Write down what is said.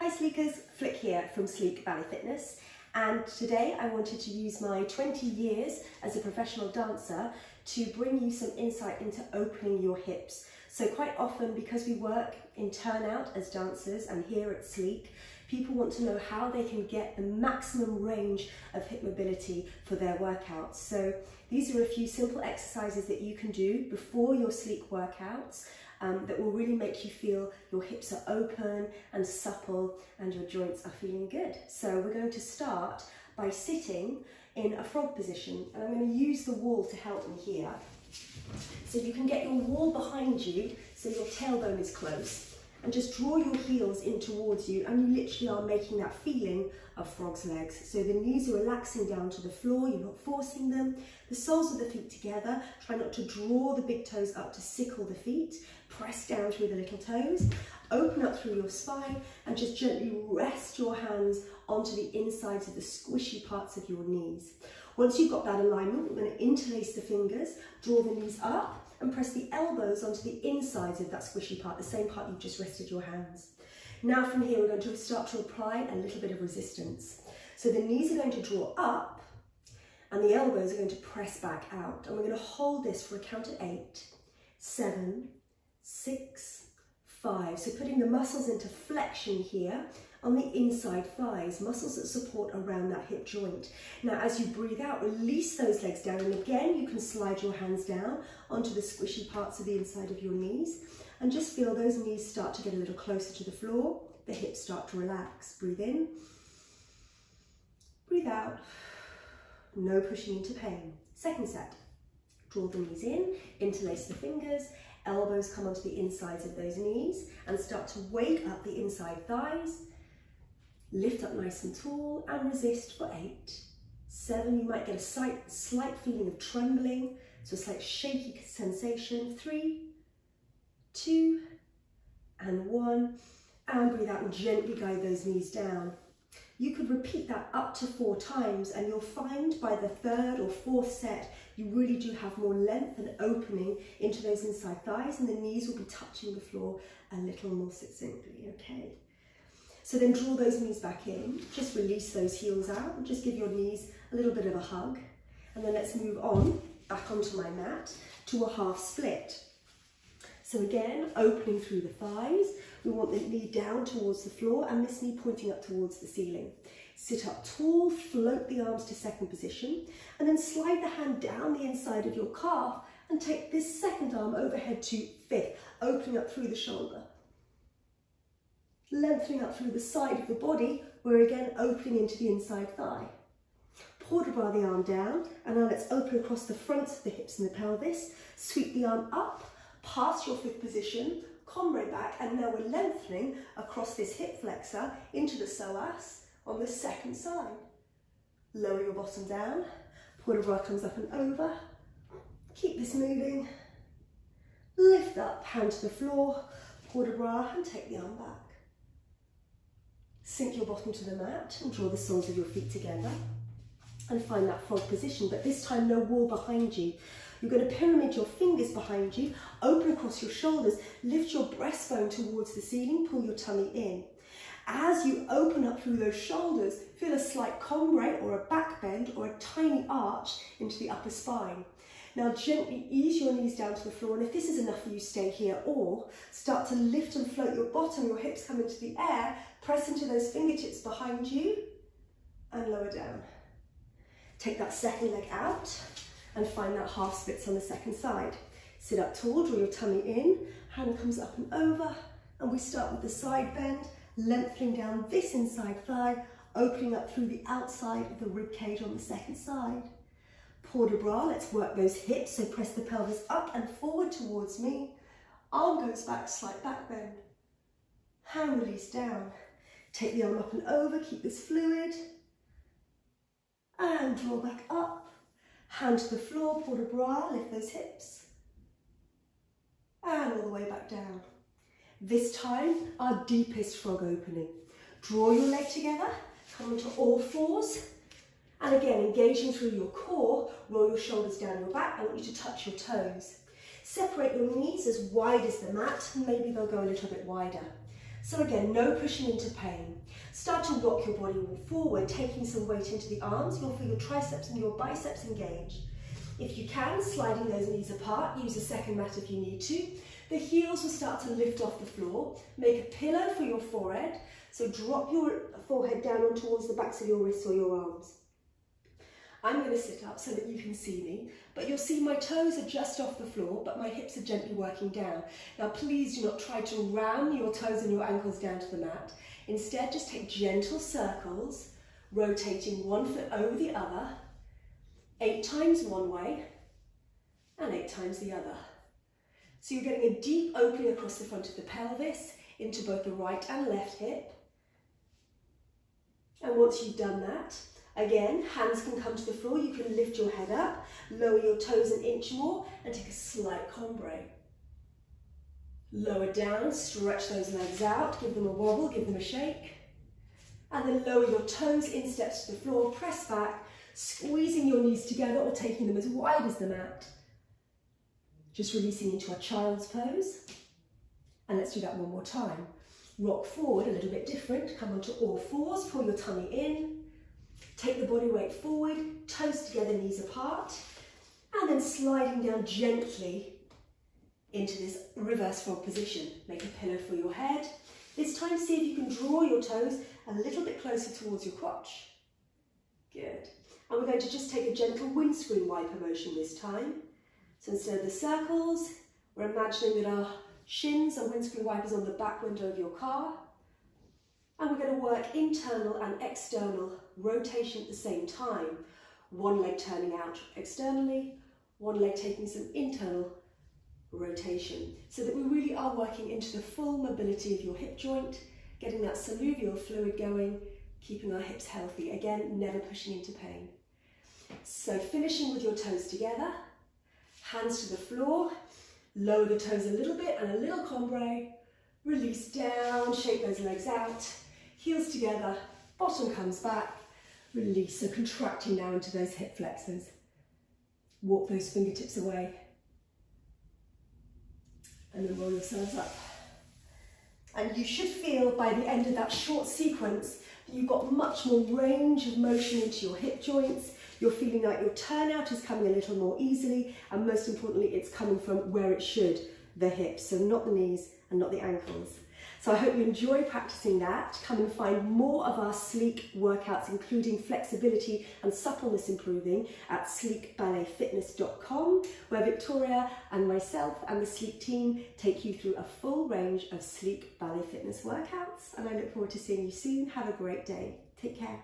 Hi Sleekers, Flick here from Sleek Ballet Fitness, and today I wanted to use my 20 years as a professional dancer to bring you some insight into opening your hips. So quite often, because we work in turnout as dancers and here at Sleek, people want to know how they can get the maximum range of hip mobility for their workouts. So these are a few simple exercises that you can do before your Sleek workouts that will really make you feel your hips are open and supple and your joints are feeling good. So we're going to start by sitting in a frog position, and I'm going to use the wall to help me here. So you can get your wall behind you so your tailbone is close, and just draw your heels in towards you, and you literally are making that feeling of frog's legs. So the knees are relaxing down to the floor, you're not forcing them. The soles of the feet together, try not to draw the big toes up to sickle the feet. Press down through the little toes, open up through your spine, and just gently rest your hands onto the insides of the squishy parts of your knees. Once you've got that alignment, we're going to interlace the fingers, draw the knees up, and press the elbows onto the insides of that squishy part, the same part you've just rested your hands. Now from here, we're going to start to apply a little bit of resistance. So the knees are going to draw up, and the elbows are going to press back out. And we're going to hold this for a count of 8, 7, 6, 5. So putting the muscles into flexion here on the inside thighs, muscles that support around that hip joint. Now as you breathe out, release those legs down, and again you can slide your hands down onto the squishy parts of the inside of your knees, and just feel those knees start to get a little closer to the floor, the hips start to relax. Breathe in, breathe out, no pushing into pain. Second set, draw the knees in, interlace the fingers, elbows come onto the insides of those knees, and start to wake up the inside thighs. Lift up nice and tall and resist for 8, 7, you might get a slight feeling of trembling, so a slight shaky sensation. 3, 2, and 1, and breathe out and gently guide those knees down. You could repeat that up to 4 times, and you'll find by the 3rd or 4th set, you really do have more length and opening into those inside thighs, and the knees will be touching the floor a little more succinctly, okay? So then draw those knees back in, just release those heels out, and just give your knees a little bit of a hug. And then let's move on, back onto my mat, to a half split. So again, opening through the thighs, we want the knee down towards the floor and this knee pointing up towards the ceiling. Sit up tall, float the arms to second position, and then slide the hand down the inside of your calf and take this second arm overhead to 5th, opening up through the shoulder. Lengthening up through the side of the body, we're again opening into the inside thigh. Port de bras the arm down, and now let's open across the fronts of the hips and the pelvis. Sweep the arm up, past your 5th position, combre back, and now we're lengthening across this hip flexor into the psoas on the second side. Lower your bottom down, port de bras comes up and over. Keep this moving. Lift up, hand to the floor, port de bras, and take the arm back. Sink your bottom to the mat and draw the soles of your feet together and find that frog position, but this time no wall behind you. You're going to pyramid your fingers behind you, open across your shoulders, lift your breastbone towards the ceiling, pull your tummy in. As you open up through those shoulders, feel a slight combre or a back bend or a tiny arch into the upper spine. Now gently ease your knees down to the floor, and if this is enough for you, stay here, or start to lift and float your bottom, your hips come into the air, press into those fingertips behind you and lower down. Take that second leg out and find that half splits on the second side. Sit up tall, draw your tummy in, hand comes up and over, and we start with the side bend, lengthening down this inside thigh, opening up through the outside of the rib cage on the second side. Port de bras, let's work those hips, so press the pelvis up and forward towards me. Arm goes back, slight back bend. Hand release down. Take the arm up and over, keep this fluid. And draw back up. Hand to the floor, port de bras, lift those hips. And all the way back down. This time, our deepest frog opening. Draw your leg together, come onto all fours. And again, engaging through your core, roll your shoulders down your back. I want you to touch your toes. Separate your knees as wide as the mat, and maybe they'll go a little bit wider. So again, no pushing into pain. Start to rock your body forward, taking some weight into the arms. You'll feel your triceps and your biceps engage. If you can, sliding those knees apart, use a second mat if you need to. The heels will start to lift off the floor. Make a pillow for your forehead. So drop your forehead down on towards the backs of your wrists or your arms. I'm going to sit up so that you can see me, but you'll see my toes are just off the floor, but my hips are gently working down. Now please do not try to ram your toes and your ankles down to the mat. Instead, just take gentle circles, rotating one foot over the other, 8 times one way and 8 times the other. So you're getting a deep opening across the front of the pelvis into both the right and left hip. And once you've done that, again, hands can come to the floor. You can lift your head up, lower your toes an inch more and take a slight combre. Lower down, stretch those legs out, give them a wobble, give them a shake. And then lower your toes, insteps to the floor, press back, squeezing your knees together or taking them as wide as the mat. Just releasing into a child's pose. And let's do that one more time. Rock forward, a little bit different. Come onto all fours, pull your tummy in. Take the body weight forward, toes together, knees apart. And then sliding down gently into this reverse frog position. Make a pillow for your head. This time, see if you can draw your toes a little bit closer towards your crotch. Good. And we're going to just take a gentle windscreen wiper motion this time. So instead of the circles, we're imagining that our shins are windscreen wipers on the back window of your car. And we're going to work internal and external rotation at the same time. One leg turning out externally, one leg taking some internal rotation, so that we really are working into the full mobility of your hip joint, getting that synovial fluid going, keeping our hips healthy. Again, never pushing into pain. So finishing with your toes together, hands to the floor, lower the toes a little bit and a little combre, release down, shake those legs out, heels together, bottom comes back, release. So contracting now into those hip flexors. Walk those fingertips away. And then roll yourselves up. And you should feel by the end of that short sequence that you've got much more range of motion into your hip joints. You're feeling like your turnout is coming a little more easily, and most importantly, it's coming from where it should, the hips, so not the knees and not the ankles. So I hope you enjoy practicing that. Come and find more of our sleek workouts, including flexibility and suppleness improving, at sleekballetfitness.com, where Victoria and myself and the Sleek team take you through a full range of sleek ballet fitness workouts. And I look forward to seeing you soon. Have a great day. Take care.